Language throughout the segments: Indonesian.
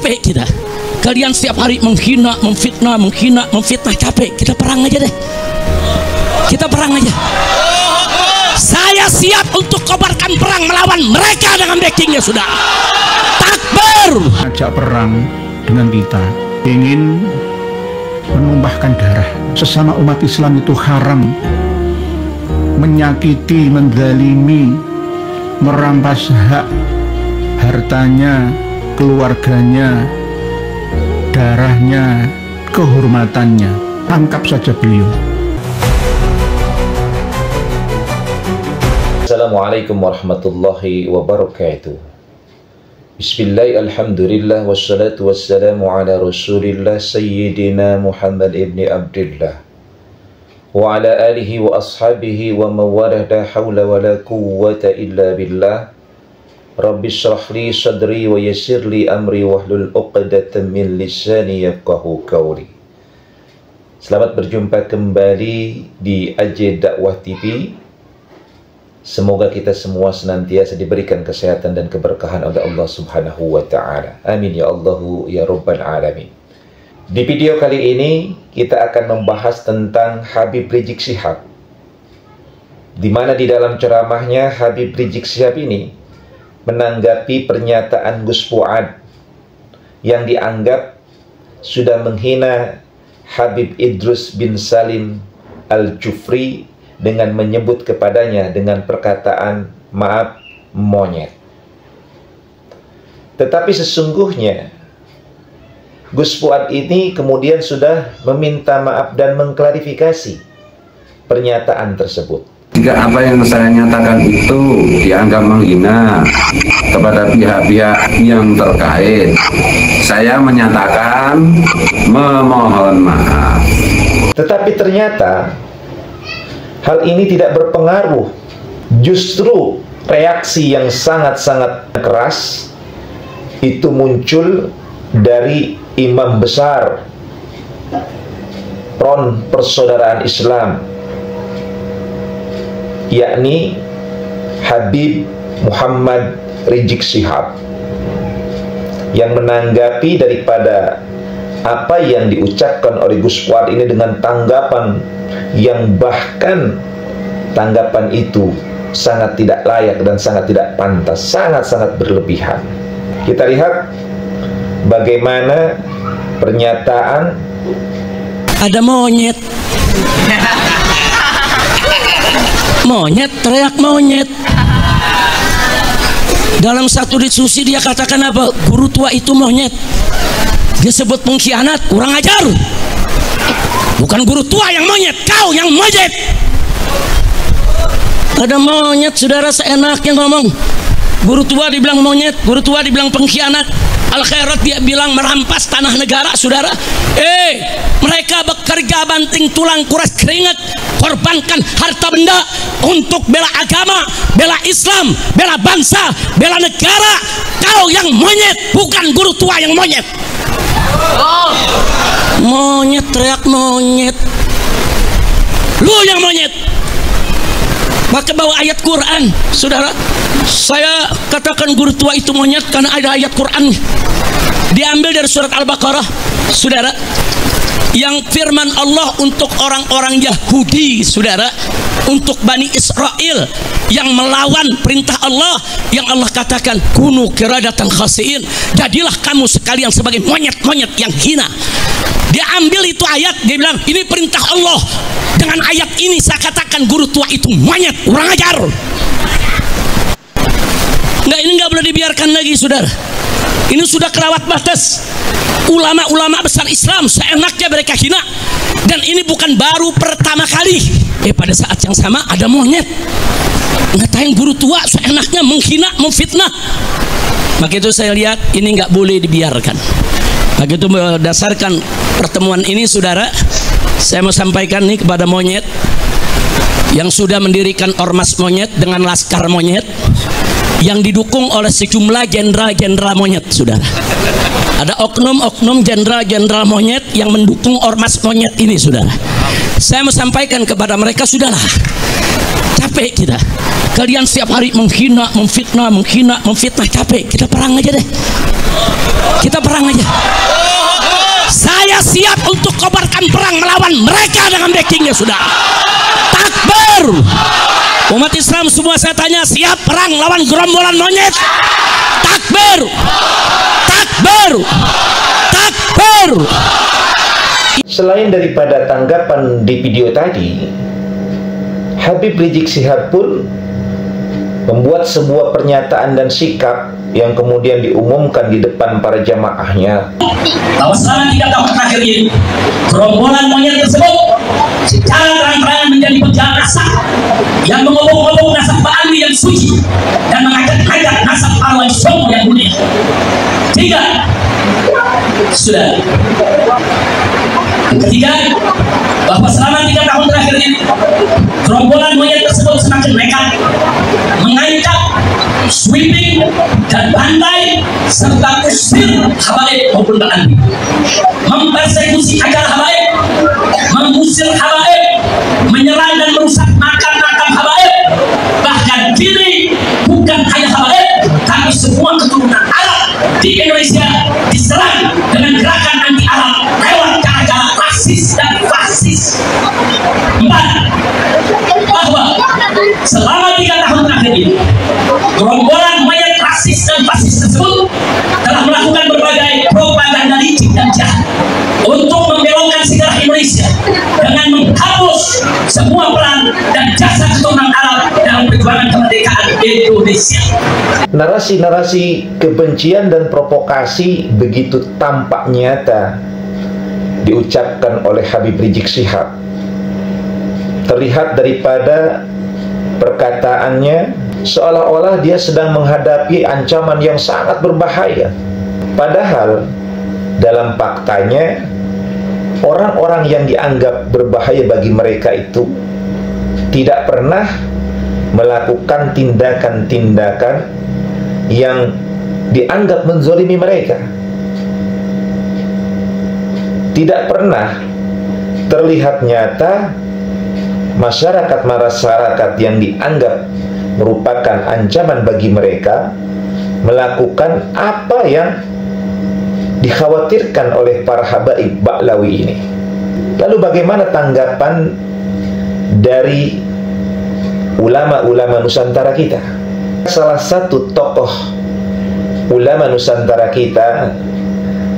Capek kita. Kalian setiap hari menghina, memfitnah, capek. Kita perang aja deh. Kita perang aja. Saya siap untuk kobarkan perang melawan mereka dengan backingnya, sudah. Takbir. Ajak perang dengan kita, ingin menumpahkan darah sesama umat Islam itu haram. Menyakiti, menzalimi, merampas hak hartanya, keluarganya, darahnya, kehormatannya. Tangkap saja beliau. Assalamualaikum warahmatullahi wabarakatuh. Bismillah, alhamdulillah, wassalatu wassalamu ala rasulillah Sayyidina Muhammad ibn Abdullah wa ala alihi wa ashabihi wa mawalah, la hawla wa la quwwata illa billah. Rabbi shrah li sadri wa yassir li amri wahlul uqdatan min lisani yafqahu qawli. Selamat berjumpa kembali di AJ Dakwah TV. Semoga kita semua senantiasa diberikan kesehatan dan keberkahan oleh Allah Subhanahu wa Ta'ala. Amin ya Allahu ya Rabbal Alamin. Di video kali ini kita akan membahas tentang Habib Rizik Syihab, di mana di dalam ceramahnya Habib Rizik Syihab ini menanggapi pernyataan Gus Fuad yang dianggap sudah menghina Habib Idrus bin Salim Al-Jufri dengan menyebut kepadanya dengan perkataan maaf monyet. Tetapi sesungguhnya Gus Fuad ini kemudian sudah meminta maaf dan mengklarifikasi pernyataan tersebut. Jika apa yang saya nyatakan itu dianggap menghina kepada pihak-pihak yang terkait, saya menyatakan memohon maaf. Tetapi ternyata hal ini tidak berpengaruh. Justru reaksi yang sangat-sangat keras itu muncul dari imam besar Front Persaudaraan Islam, yakni Habib Muhammad Rizik Syihab, yang menanggapi daripada apa yang diucapkan oleh Gus Fuad ini dengan tanggapan yang bahkan tanggapan itu sangat tidak layak dan sangat tidak pantas, sangat-sangat berlebihan. Kita lihat bagaimana pernyataan. Ada monyet. Monyet, teriak monyet. Dalam satu diskusi dia katakan apa? Guru tua itu monyet. Dia sebut pengkhianat, kurang ajar. Bukan guru tua yang monyet, kau yang monyet. Ada monyet, saudara, seenaknya ngomong. Guru tua dibilang monyet, guru tua dibilang pengkhianat. Al-Khairat dia bilang merampas tanah negara, saudara. Mereka bekerja banting tulang, kuras keringat, korbankan harta benda untuk bela agama, bela Islam, bela bangsa, bela negara. Kau yang monyet, bukan guru tua yang monyet. Monyet, teriak monyet. Lu yang monyet. Pakai bawa ayat Quran, saudara. Saya katakan guru tua itu monyet karena ada ayat Quran diambil dari surat Al-Baqarah, saudara, yang firman Allah untuk orang-orang Yahudi, saudara, untuk Bani Israel yang melawan perintah Allah, yang Allah katakan kunu qiradatan khasiin, jadilah kamu sekalian sebagai monyet-monyet yang hina. Dia ambil itu ayat, dia bilang ini perintah Allah. Dengan ayat ini saya katakan guru tua itu monyet, kurang ajar. Enggak, ini enggak boleh dibiarkan lagi, saudara. Ini sudah kelewat batas. Ulama-ulama besar Islam seenaknya mereka hina, dan ini bukan baru pertama kali. Pada saat yang sama ada monyet ngatain guru tua seenaknya, menghina, memfitnah. Maka itu saya lihat ini nggak boleh dibiarkan. Maka itu berdasarkan pertemuan ini, saudara, saya mau sampaikan nih kepada monyet yang sudah mendirikan ormas monyet dengan laskar monyet yang didukung oleh sejumlah jenderal-jenderal monyet, saudara. Ada oknum-oknum jenderal-jenderal monyet yang mendukung ormas monyet ini, saudara. Saya mau sampaikan kepada mereka, sudahlah, capek kita. Kalian setiap hari menghina, memfitnah, capek. Kita perang aja deh. Kita perang aja. Saya siap untuk kobarkan perang melawan mereka dengan backingnya, sudah. Takbir. Umat Islam semua saya tanya, siap perang lawan gerombolan monyet? Takbir. Takbir. Takbir. Selain daripada tanggapan di video tadi, Habib Rizik Syihab pun membuat sebuah pernyataan dan sikap yang kemudian diumumkan di depan para jamaahnya. Bahwa selama 3 tahun terakhir ini, gerombolan monyet tersebut secara terang-terangan menjadi penjahat nasab yang mengobok-obok nasab Ba'ali yang suci dan mengajak-ajak nasab Arwah Islam yang mulia. 3. Sudah. Yang ketiga, bahwa selama 3 tahun terakhir ini, gerombolan monyet tersebut semakin nekat mengancam, sweeping dan bantai serta usir habaib maupun Ba'ali, mempersekusi agar habaib, mengusir habaib, menyerang dan merusak makam-makam habaib. Bahkan kini bukan hanya habaib, tapi semua keturunan Arab di Indonesia diserang dengan gerakan anti Arab lewat cara-cara rasis dan fasis. 4. Bahwa selama 3 tahun terakhir ini, gerombolan mayat rasis dan fasis tersebut telah melakukan berbagai propaganda licik dan jahat untuk membelokkan sejarah Indonesia dengan menghapus semua peran dan jasa keturunan Arab dalam perjuangan kemerdekaan Indonesia. Narasi-narasi kebencian dan provokasi begitu tampak nyata diucapkan oleh Habib Rizik Syihab. Terlihat daripada perkataannya seolah-olah dia sedang menghadapi ancaman yang sangat berbahaya. Padahal dalam faktanya orang-orang yang dianggap berbahaya bagi mereka itu tidak pernah melakukan tindakan-tindakan yang dianggap menzolimi mereka. Tidak pernah terlihat nyata masyarakat yang dianggap merupakan ancaman bagi mereka melakukan apa yang dikhawatirkan oleh para habaib Ba'lawi ini. Lalu bagaimana tanggapan dari ulama-ulama Nusantara kita? Salah satu tokoh ulama Nusantara kita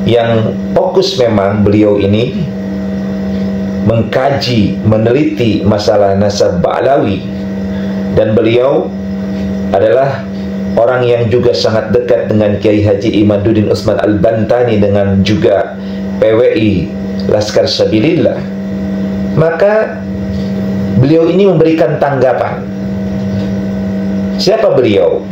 yang fokus memang beliau ini mengkaji, meneliti masalah nasab Ba'lawi, dan beliau adalah orang yang juga sangat dekat dengan Kiai Haji Imaduddin Utsman Al-Bantani dengan juga PWI Laskar Sabilillah. Maka beliau ini memberikan tanggapan. Siapa beliau?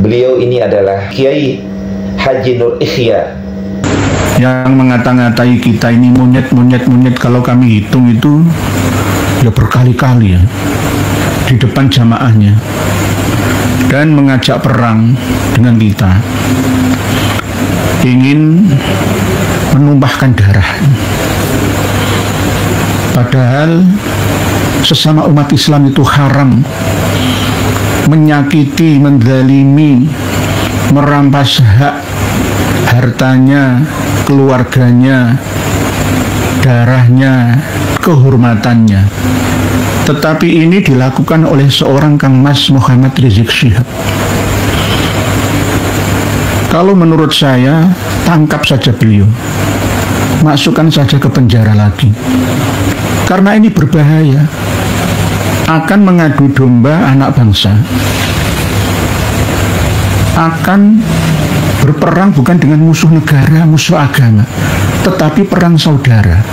Beliau ini adalah Kiai Haji Nur Ikhya, yang mengata-ngatai kita ini monyet, kalau kami hitung itu ya berkali-kali ya di depan jamaahnya, dan mengajak perang dengan kita, ingin menumpahkan darah. Padahal sesama umat Islam itu haram menyakiti, menzalimi, merampas hak hartanya, keluarganya, darahnya, kehormatannya. Tetapi ini dilakukan oleh seorang Kang Mas Muhammad Rizik Syihab. Kalau menurut saya, tangkap saja beliau, masukkan saja ke penjara lagi, karena ini berbahaya, akan mengadu domba anak bangsa, akan berperang bukan dengan musuh negara, musuh agama, tetapi perang saudara.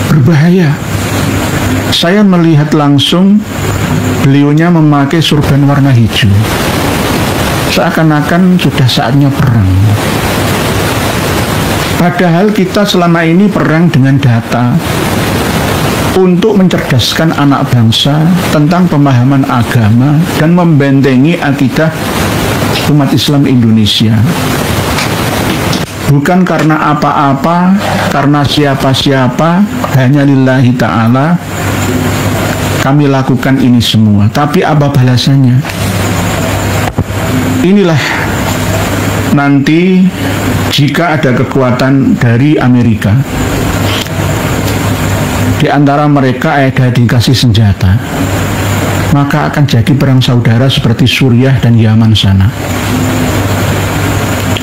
Berbahaya. Saya melihat langsung beliaunya memakai surban warna hijau, seakan-akan sudah saatnya perang. Padahal kita selama ini perang dengan data untuk mencerdaskan anak bangsa tentang pemahaman agama dan membentengi akidah umat Islam Indonesia. Bukan karena apa-apa, karena siapa-siapa, hanya lillahi ta'ala kami lakukan ini semua. Tapi apa balasannya? Inilah nanti jika ada kekuatan dari Amerika, di antara mereka ada dikasih senjata, maka akan jadi perang saudara seperti Suriah dan Yaman sana.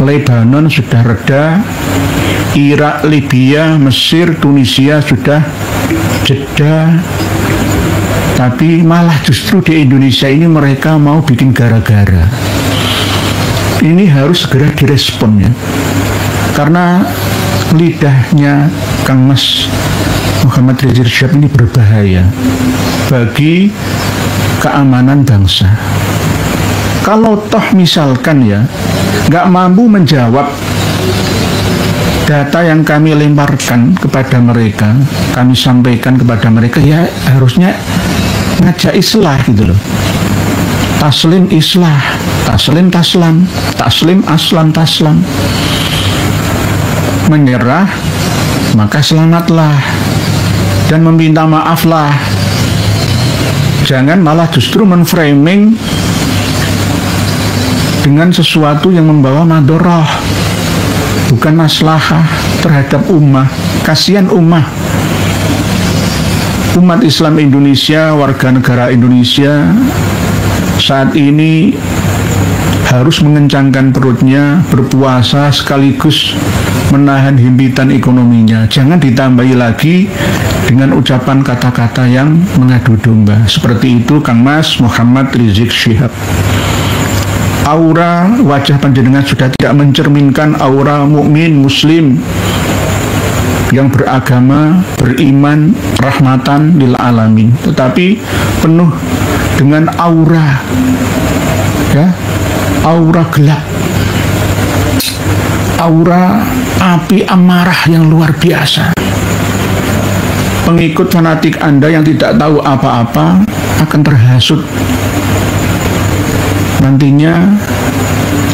Lebanon sudah reda, Irak, Libya, Mesir, Tunisia sudah jeda, tapi malah justru di Indonesia ini mereka mau bikin gara-gara. Ini harus segera direspon ya, karena lidahnya Kang Mas Muhammad Rizik Syihab ini berbahaya bagi keamanan bangsa. Kalau toh misalkan ya nggak mampu menjawab data yang kami lemparkan kepada mereka, kami sampaikan kepada mereka, ya harusnya ngajak islah gitu loh. Taslim islah, taslim taslam, taslim aslam taslam. Menyerah maka selamatlah dan meminta maaflah. Jangan malah justru menframing dengan sesuatu yang membawa madharah, bukan maslahah terhadap ummah. Kasihan ummah. Umat Islam Indonesia, warga negara Indonesia saat ini harus mengencangkan perutnya, berpuasa sekaligus menahan himpitan ekonominya. Jangan ditambahi lagi dengan ucapan kata-kata yang mengadu domba. Seperti itu Kang Mas Muhammad Rizik Syihab. Aura wajah panjenengan sudah tidak mencerminkan aura mukmin muslim yang beragama, beriman, rahmatan lil alamin, tetapi penuh dengan aura, ya, aura gelap, aura api amarah yang luar biasa. Pengikut fanatik Anda yang tidak tahu apa-apa akan terhasut, nantinya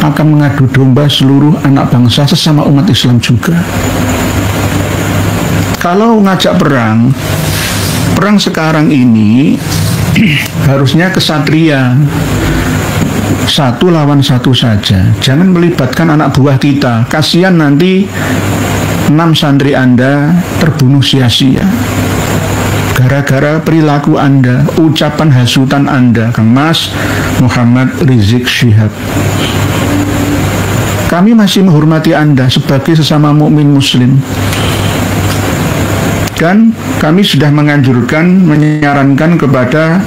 akan mengadu domba seluruh anak bangsa sesama umat Islam juga. Kalau ngajak perang sekarang ini harusnya kesatria, satu lawan satu saja. Jangan melibatkan anak buah kita. Kasihan nanti 6 santri Anda terbunuh sia-sia gara-gara perilaku Anda, ucapan hasutan Anda, Kang Mas Muhammad Rizik Syihab. Kami masih menghormati Anda sebagai sesama mukmin muslim. Dan kami sudah menganjurkan, menyarankan kepada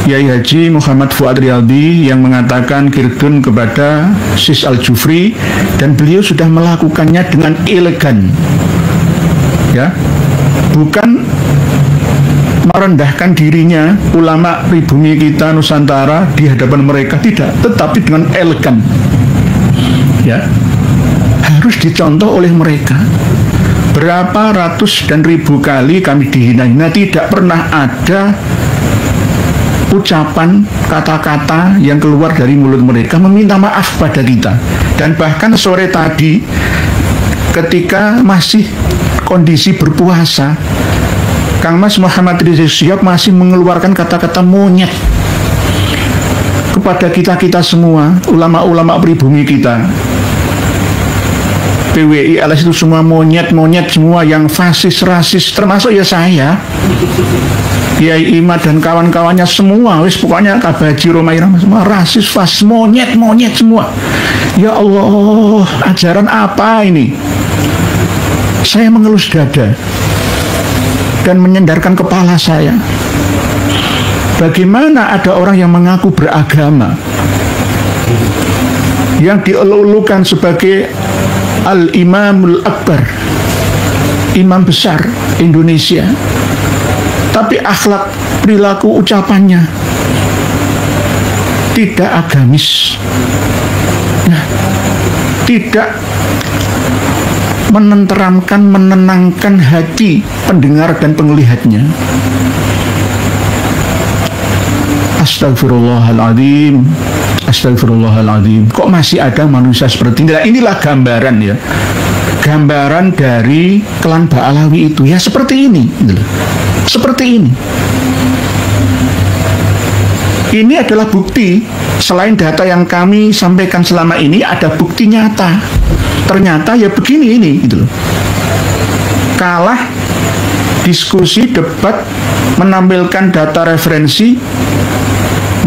Yai Haji Muhammad Fuad Riyadi yang mengatakan kirdun kepada Sis Al-Jufri, dan beliau sudah melakukannya dengan elegan, ya, bukan merendahkan dirinya ulama pribumi kita Nusantara di hadapan mereka, tidak, tetapi dengan elegan, ya, harus dicontoh oleh mereka. Berapa ratus dan ribu kali kami dihina-hina, tidak pernah ada ucapan kata-kata yang keluar dari mulut mereka meminta maaf pada kita. Dan bahkan sore tadi ketika masih kondisi berpuasa, Kang Mas Muhammad Rizik Syihab masih mengeluarkan kata-kata monyet kepada kita-kita semua, ulama-ulama pribumi kita. PWI LS itu semua monyet-monyet semua, yang fasis, rasis, termasuk ya saya, Kiai Imad dan kawan-kawannya semua, wis pokoknya Kabaji Romai Rahmat semua rasis, fasis, monyet-monyet semua. Ya Allah, ajaran apa ini? Saya mengelus dada dan menyendarkan kepala saya. Bagaimana ada orang yang mengaku beragama, yang dielulukan sebagai Al-Imamul Akbar, imam besar Indonesia, tapi akhlak, perilaku, ucapannya tidak agamis, nah, tidak menenteramkan, menenangkan hati pendengar dan penglihatnya. Astagfirullahaladzim, astagfirullahaladzim. Kok masih ada manusia seperti ini? Nah, inilah gambaran, ya, gambaran dari klan Ba'alawi itu, ya, seperti ini, seperti ini. Ini adalah bukti Selain data yang kami sampaikan selama ini, ada bukti nyata. Ternyata ya begini ini gitu loh. Kalah diskusi, debat, menampilkan data referensi,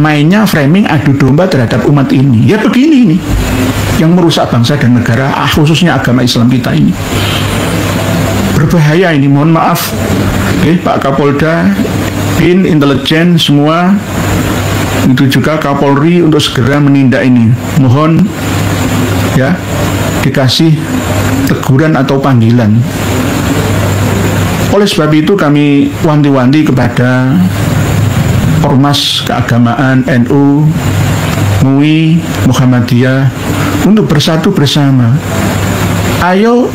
mainnya framing adu domba terhadap umat ini. Ya begini ini yang merusak bangsa dan negara, khususnya agama Islam kita ini. Berbahaya ini, mohon maaf. Pak Kapolda, BIN, intelijen, semua, itu juga Kapolri untuk segera menindak ini. Mohon ya dikasih teguran atau panggilan. Oleh sebab itu kami wanti-wanti kepada Ormas keagamaan NU, MUI, Muhammadiyah untuk bersatu bersama. Ayo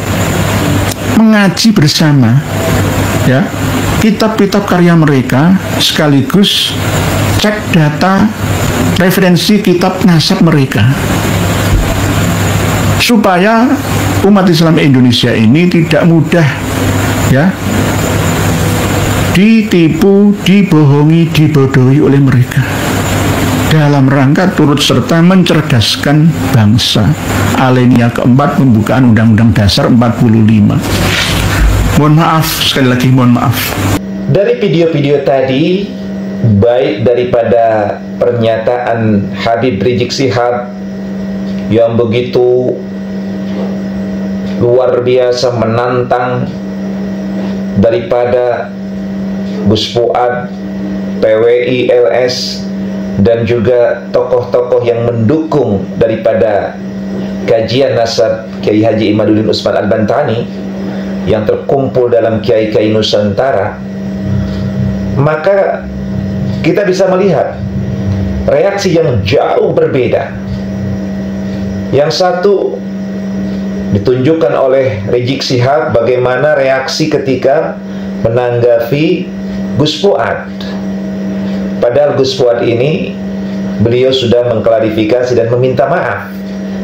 mengaji bersama ya kitab-kitab karya mereka, sekaligus cek data referensi kitab nasab mereka, supaya umat Islam Indonesia ini tidak mudah ya ditipu, dibohongi, dibodohi oleh mereka, dalam rangka turut serta mencerdaskan bangsa. Alinea keempat pembukaan Undang-Undang Dasar 45. Mohon maaf, sekali lagi mohon maaf. Dari video-video tadi, baik daripada pernyataan Habib Rizik Syihab yang begitu luar biasa menantang, daripada Gus Fuad, PWI, LS, dan juga tokoh-tokoh yang mendukung daripada kajian nasab Kiai Haji Imaduddin Utsman Al-Bantani yang terkumpul dalam Kiai-Kiai Nusantara, maka kita bisa melihat reaksi yang jauh berbeda. Yang satu ditunjukkan oleh Rizik Syihab bagaimana reaksi ketika menanggapi Gus Fuad. Padahal Gus Fuad ini, beliau sudah mengklarifikasi dan meminta maaf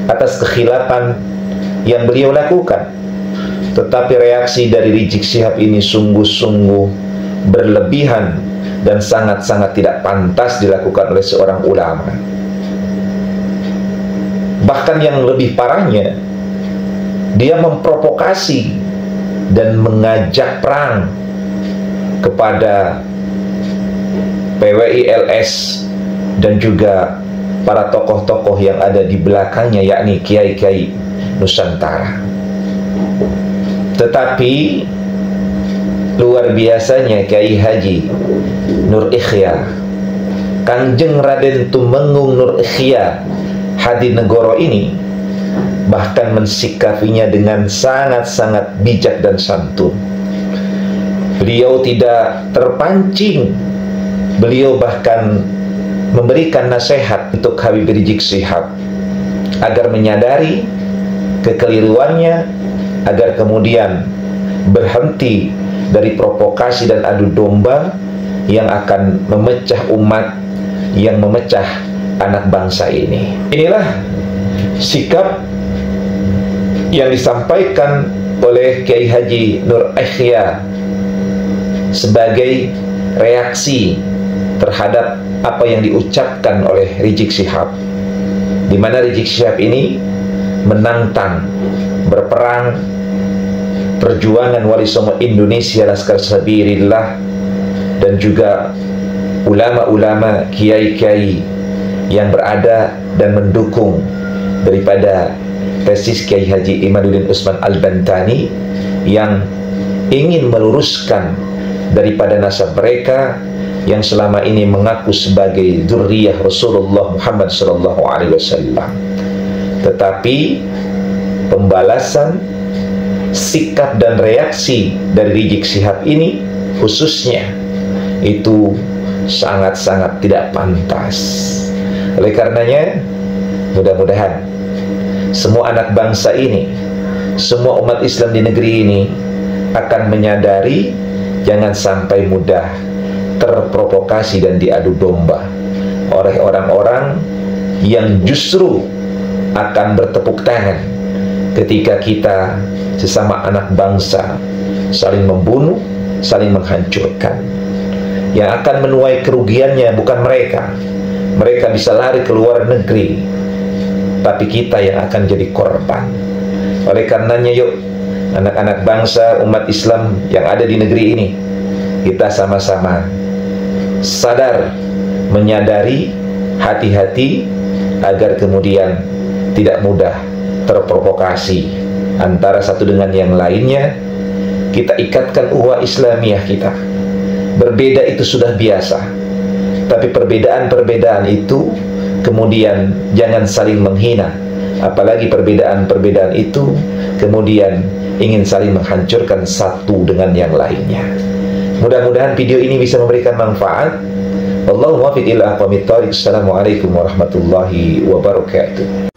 atas kekhilafan yang beliau lakukan. Tetapi reaksi dari Rizik Syihab ini sungguh-sungguh berlebihan dan sangat-sangat tidak pantas dilakukan oleh seorang ulama. Bahkan yang lebih parahnya, dia memprovokasi dan mengajak perang kepada PWI, LS, dan juga para tokoh-tokoh yang ada di belakangnya, yakni Kiai-Kiai Nusantara. Tetapi luar biasanya Kiai Haji Nur Ikhya, Kanjeng Raden Tumenggung Nur Ikhya Hadinegoro ini bahkan mensikapinya dengan sangat-sangat bijak dan santun. Beliau tidak terpancing. Beliau bahkan memberikan nasihat untuk Habib Rizik Syihab agar menyadari kekeliruannya, agar kemudian berhenti dari provokasi dan adu domba yang akan memecah umat, yang memecah anak bangsa ini. Inilah sikap yang disampaikan oleh Kiai Haji Nur Ikhya sebagai reaksi terhadap apa yang diucapkan oleh Rizik Syihab, di mana Rizik Syihab ini menantang berperang perjuangan Wali Songo Indonesia, Laskar Sabirillah, dan juga ulama-ulama, kiai-kiai yang berada dan mendukung daripada tesis Kiai Haji Imaduddin Utsman Al-Bantani yang ingin meluruskan daripada nasab mereka yang selama ini mengaku sebagai dzurriyyah Rasulullah Muhammad SAW. Tetapi pembalasan, sikap dan reaksi dari Rizik Syihab ini khususnya itu sangat-sangat tidak pantas. Oleh karenanya, mudah-mudahan semua anak bangsa ini, semua umat Islam di negeri ini akan menyadari jangan sampai mudah terprovokasi dan diadu domba oleh orang-orang yang justru akan bertepuk tangan ketika kita sesama anak bangsa saling membunuh, saling menghancurkan. Yang akan menuai kerugiannya bukan mereka, mereka bisa lari ke luar negeri, tapi kita yang akan jadi korban. Oleh karenanya yuk, anak-anak bangsa umat Islam yang ada di negeri ini, kita sama-sama sadar, menyadari, hati-hati agar kemudian tidak mudah terprovokasi antara satu dengan yang lainnya. Kita ikatkan ukhuwah Islamiyah kita. Berbeda itu sudah biasa, tapi perbedaan-perbedaan itu kemudian jangan saling menghina, apalagi perbedaan-perbedaan itu kemudian ingin saling menghancurkan satu dengan yang lainnya. Mudah-mudahan video ini bisa memberikan manfaat. Wallahu muwaffiq ila aqwamit thoriq. Assalamualaikum warahmatullahi wabarakatuh.